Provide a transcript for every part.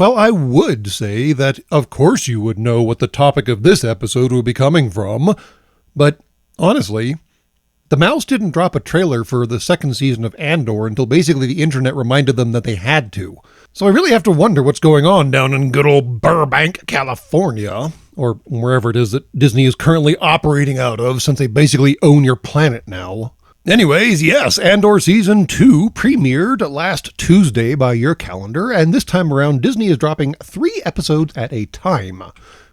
Well, I would say that of course you would know what the topic of this episode would be coming from, but honestly, the Mouse didn't drop a trailer for the second season of Andor until basically the internet reminded them that they had to. So I really have to wonder what's going on down in good old Burbank, California, or wherever it is that Disney is currently operating out of, since they basically own your planet now. Anyways, yes, Andor Season 2 premiered last Tuesday by your calendar, and this time around Disney is dropping 3 episodes at a time,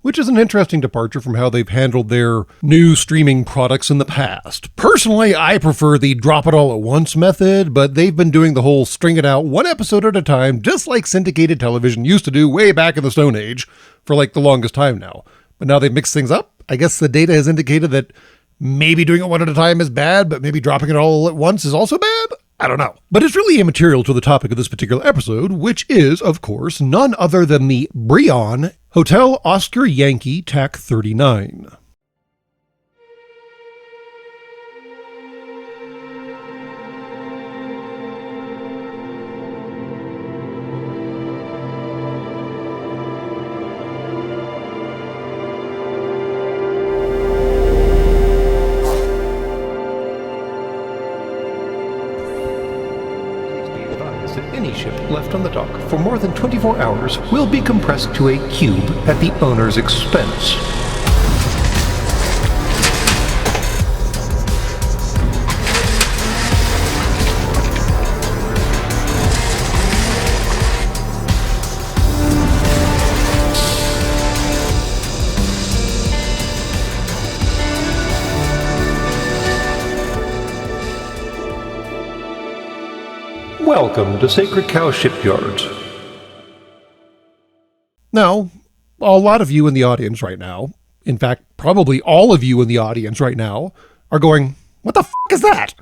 which is an interesting departure from how they've handled their new streaming products in the past. Personally, I prefer the drop-it-all-at-once method, but they've been doing the whole string it out 1 episode at a time, just like syndicated television used to do way back in the Stone Age, for like the longest time now. But now they've mixed things up. I guess the data has indicated that maybe doing it 1 at a time is bad, but maybe dropping it all at once is also bad? I don't know. But it's really immaterial to the topic of this particular episode, which is, of course, none other than the Breon Hotel Oscar Yankee TAC 39. Any ship left on the dock for more than 24 hours will be compressed to a cube at the owner's expense. Welcome to Sacred Cow Shipyards. Now, a lot of you in the audience right now, in fact, probably all of you in the audience right now, are going, what the f*** is that?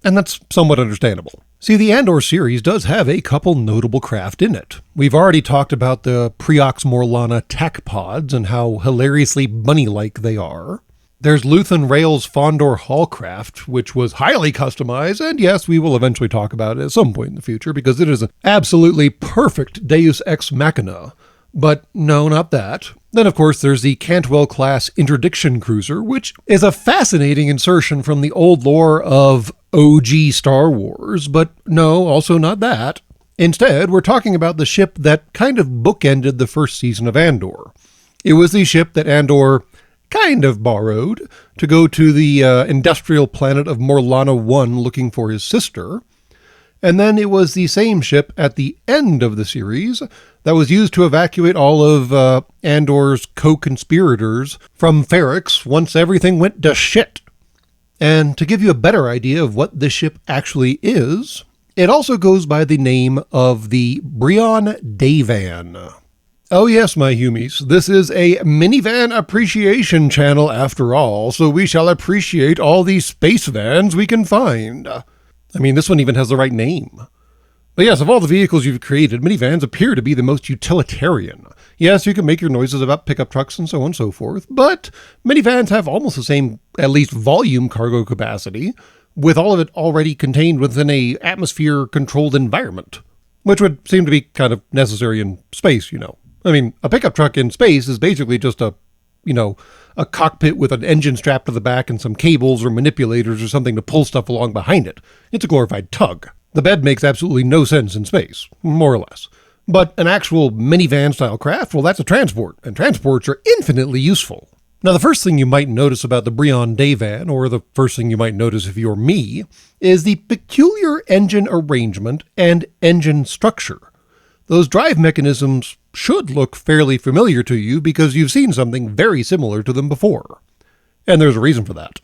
And that's somewhat understandable. See, the Andor series does have a couple notable craft in it. We've already talked about the Preox Morlana tech pods and how hilariously bunny-like they are. There's Luthen Rail's Fondor Hallcraft, which was highly customized, and yes, we will eventually talk about it at some point in the future, because it is an absolutely perfect Deus Ex Machina. But no, not that. Then, of course, there's the Cantwell-class Interdiction Cruiser, which is a fascinating insertion from the old lore of OG Star Wars, but no, also not that. Instead, we're talking about the ship that kind of bookended the first season of Andor. It was the ship that Andor kind of borrowed to go to the industrial planet of Morlana 1 looking for his sister. And then it was the same ship at the end of the series that was used to evacuate all of Andor's co-conspirators from Ferrix once everything went to shit. And to give you a better idea of what this ship actually is, it also goes by the name of the Breon Dayvan. Oh yes, my humies, this is a minivan appreciation channel after all, so we shall appreciate all these space vans we can find. I mean, this one even has the right name. But yes, of all the vehicles you've created, minivans appear to be the most utilitarian. Yes, you can make your noises about pickup trucks and so on and so forth, but minivans have almost the same, at least volume cargo capacity, with all of it already contained within a atmosphere-controlled environment, which would seem to be kind of necessary in space, you know. I mean, a pickup truck in space is basically just a cockpit with an engine strapped to the back and some cables or manipulators or something to pull stuff along behind it. It's a glorified tug. The bed makes absolutely no sense in space, more or less. But an actual minivan-style craft, well, that's a transport, and transports are infinitely useful. Now, the first thing you might notice about the Breon Dayvan, or the first thing you might notice if you're me, is the peculiar engine arrangement and engine structure. Those drive mechanisms should look fairly familiar to you because you've seen something very similar to them before. And there's a reason for that.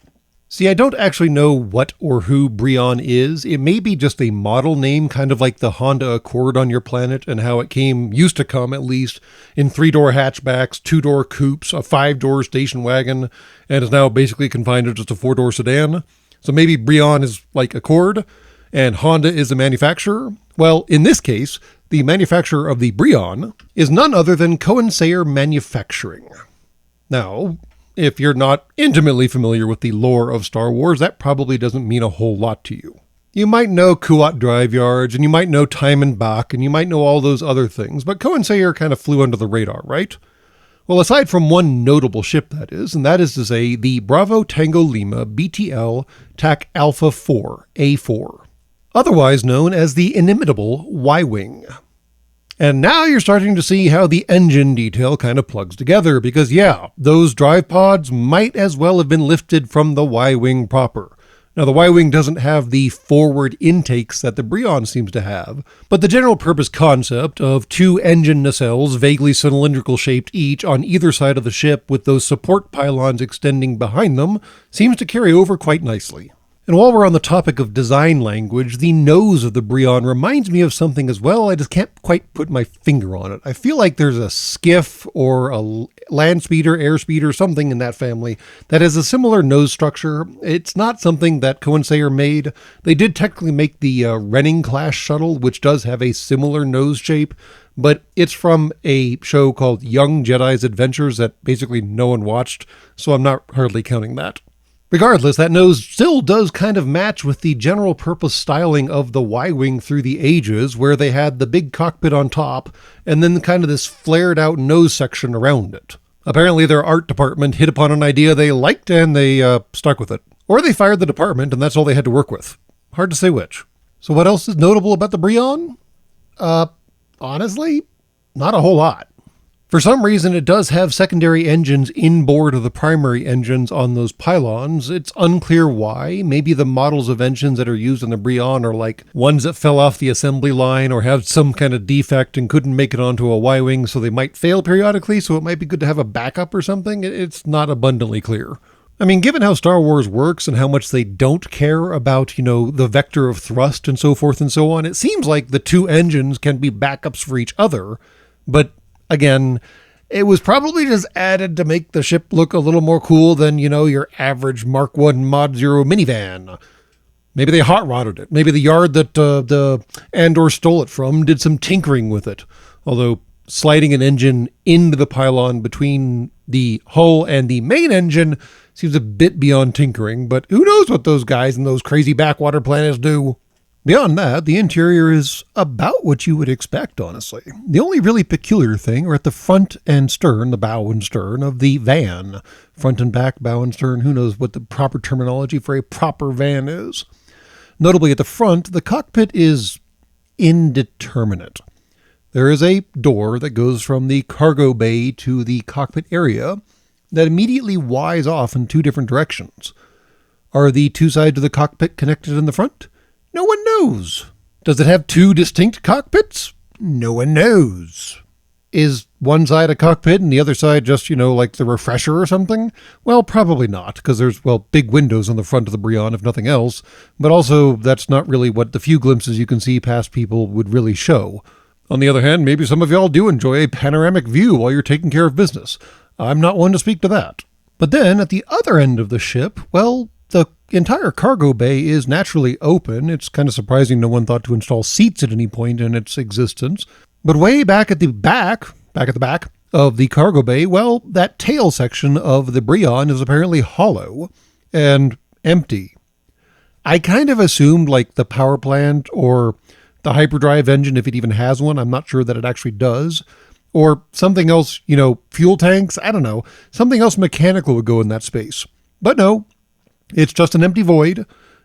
See, I don't actually know what or who Breon is. It may be just a model name, kind of like the Honda Accord on your planet and how it used to come at least, in 3-door hatchbacks, 2-door coupes, a 5-door station wagon, and is now basically confined to just a 4-door sedan. So maybe Breon is like Accord, and Honda is the manufacturer. Well, in this case, the manufacturer of the Breon is none other than Cohensayer Manufacturing. Now, if you're not intimately familiar with the lore of Star Wars, that probably doesn't mean a whole lot to you. You might know Kuat drive yards, and you might know Time and Bach, and you might know all those other things, but Cohen Sayer kind of flew under the radar, right? Well, aside from one notable ship, that is, and that is to say the Bravo Tango Lima BTL TAC Alpha 4 A4, otherwise known as the inimitable Y-Wing. And now you're starting to see how the engine detail kind of plugs together, because yeah, those drive pods might as well have been lifted from the Y-Wing proper. Now, the Y-Wing doesn't have the forward intakes that the Breon seems to have, but the general purpose concept of two engine nacelles vaguely cylindrical shaped each on either side of the ship with those support pylons extending behind them seems to carry over quite nicely. And while we're on the topic of design language, the nose of the Breon reminds me of something as well. I just can't quite put my finger on it. I feel like there's a skiff or a land speeder, air speeder, something in that family that has a similar nose structure. It's not something that Cohen Sayer made. They did technically make the Renning-class shuttle, which does have a similar nose shape, but it's from a show called Young Jedi's Adventures that basically no one watched, so I'm not hardly counting that. Regardless, that nose still does kind of match with the general purpose styling of the Y-Wing through the ages, where they had the big cockpit on top and then kind of this flared out nose section around it. Apparently their art department hit upon an idea they liked and they stuck with it. Or they fired the department and that's all they had to work with. Hard to say which. So what else is notable about the Breon? Honestly, not a whole lot. For some reason, it does have secondary engines inboard of the primary engines on those pylons. It's unclear why. Maybe the models of engines that are used in the Breon are like ones that fell off the assembly line or have some kind of defect and couldn't make it onto a Y-Wing, so they might fail periodically, so it might be good to have a backup or something. It's not abundantly clear. I mean, given how Star Wars works and how much they don't care about, the vector of thrust and so forth and so on, it seems like the two engines can be backups for each other, but again, it was probably just added to make the ship look a little more cool than, your average Mark 1 Mod 0 minivan. Maybe they hot rodded it. Maybe the yard that the Andor stole it from did some tinkering with it. Although sliding an engine into the pylon between the hull and the main engine seems a bit beyond tinkering, but who knows what those guys in those crazy backwater planets do. Beyond that, the interior is about what you would expect, honestly. The only really peculiar thing are at the front and stern, the bow and stern of the van. Front and back, bow and stern, who knows what the proper terminology for a proper van is. Notably at the front, the cockpit is indeterminate. There is a door that goes from the cargo bay to the cockpit area that immediately Ys off in two different directions. Are the two sides of the cockpit connected in the front? No one knows. Does it have two distinct cockpits? No one knows. Is one side a cockpit and the other side just, like the refresher or something? Well, probably not, because there's, big windows on the front of the Breon, if nothing else. But also, that's not really what the few glimpses you can see past people would really show. On the other hand, maybe some of y'all do enjoy a panoramic view while you're taking care of business. I'm not one to speak to that. But then, at the other end of the ship, the entire cargo bay is naturally open. It's kind of surprising no one thought to install seats at any point in its existence. But way back at the back of the cargo bay, that tail section of the Breon is apparently hollow and empty. I kind of assumed like the power plant or the hyperdrive engine, if it even has one, I'm not sure that it actually does, or something else, fuel tanks, I don't know, something else mechanical would go in that space. But no. It's just an empty void,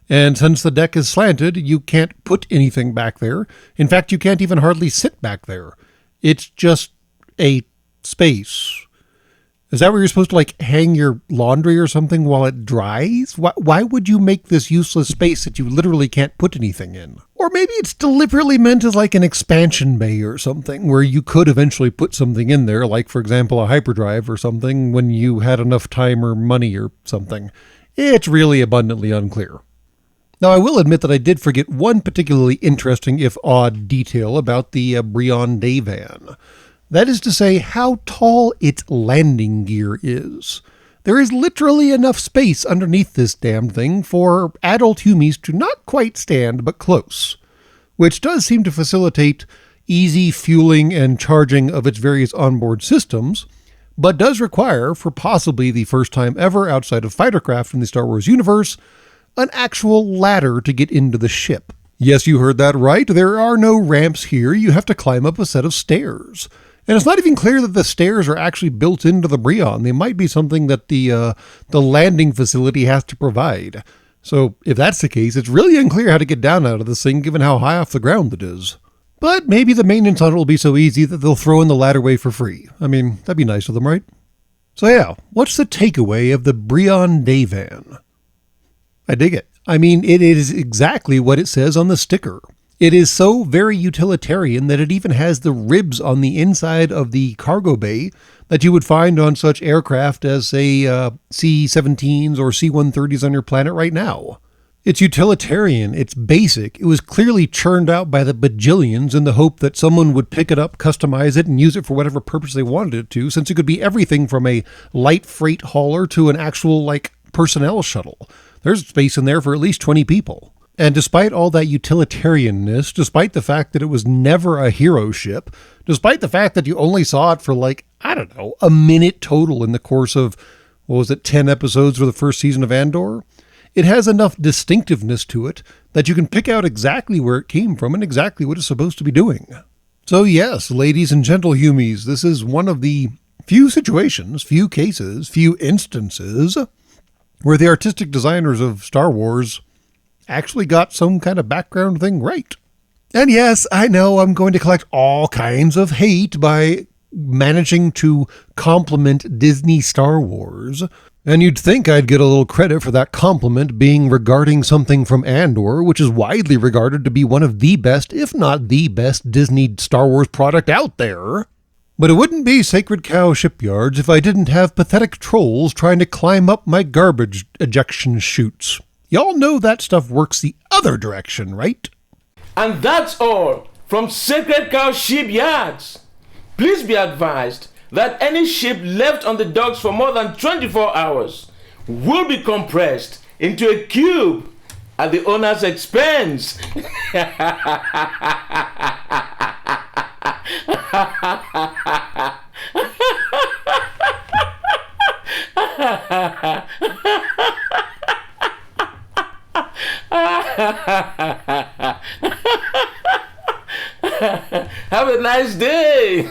and since the deck is slanted, you can't put anything back there. In fact, you can't even hardly sit back there. It's just a space. Is that where you're supposed to, hang your laundry or something while it dries? Why would you make this useless space that you literally can't put anything in? Or maybe it's deliberately meant as an expansion bay or something, where you could eventually put something in there, like, for example, a hyperdrive or something, when you had enough time or money or something. It's really abundantly unclear. Now, I will admit that I did forget one particularly interesting, if odd, detail about the Breon day van. That is to say, how tall its landing gear is. There is literally enough space underneath this damn thing for adult humies to not quite stand, but close, which does seem to facilitate easy fueling and charging of its various onboard systems, but does require, for possibly the first time ever outside of fightercraft in the Star Wars universe, an actual ladder to get into the ship. Yes, you heard that right. There are no ramps here. You have to climb up a set of stairs. And it's not even clear that the stairs are actually built into the Breon. They might be something that the landing facility has to provide. So if that's the case, it's really unclear how to get down out of this thing given how high off the ground it is. But maybe the maintenance on it will be so easy that they'll throw in the ladderway for free. I mean, that'd be nice of them, right? So yeah, what's the takeaway of the Breon day van? I dig it. I mean, it is exactly what it says on the sticker. It is so very utilitarian that it even has the ribs on the inside of the cargo bay that you would find on such aircraft as, say, C-17s or C-130s on your planet right now. It's utilitarian, it's basic, it was clearly churned out by the bajillions in the hope that someone would pick it up, customize it, and use it for whatever purpose they wanted it to, since it could be everything from a light freight hauler to an actual, personnel shuttle. There's space in there for at least 20 people. And despite all that utilitarianness, despite the fact that it was never a hero ship, despite the fact that you only saw it for a minute total in the course of, 10 episodes for the first season of Andor, it has enough distinctiveness to it that you can pick out exactly where it came from and exactly what it's supposed to be doing. So yes, ladies and gentle humies, this is one of the few situations, few cases, few instances where the artistic designers of Star Wars actually got some kind of background thing right. And yes, I know I'm going to collect all kinds of hate by managing to compliment Disney Star Wars. And you'd think I'd get a little credit for that compliment being regarding something from Andor, which is widely regarded to be one of the best, if not the best, Disney Star Wars product out there. But it wouldn't be Sacred Cow Shipyards if I didn't have pathetic trolls trying to climb up my garbage ejection chutes. Y'all know that stuff works the other direction, right? And that's all from Sacred Cow Shipyards. Please be advised that any ship left on the docks for more than 24 hours will be compressed into a cube at the owner's expense. Have a nice day.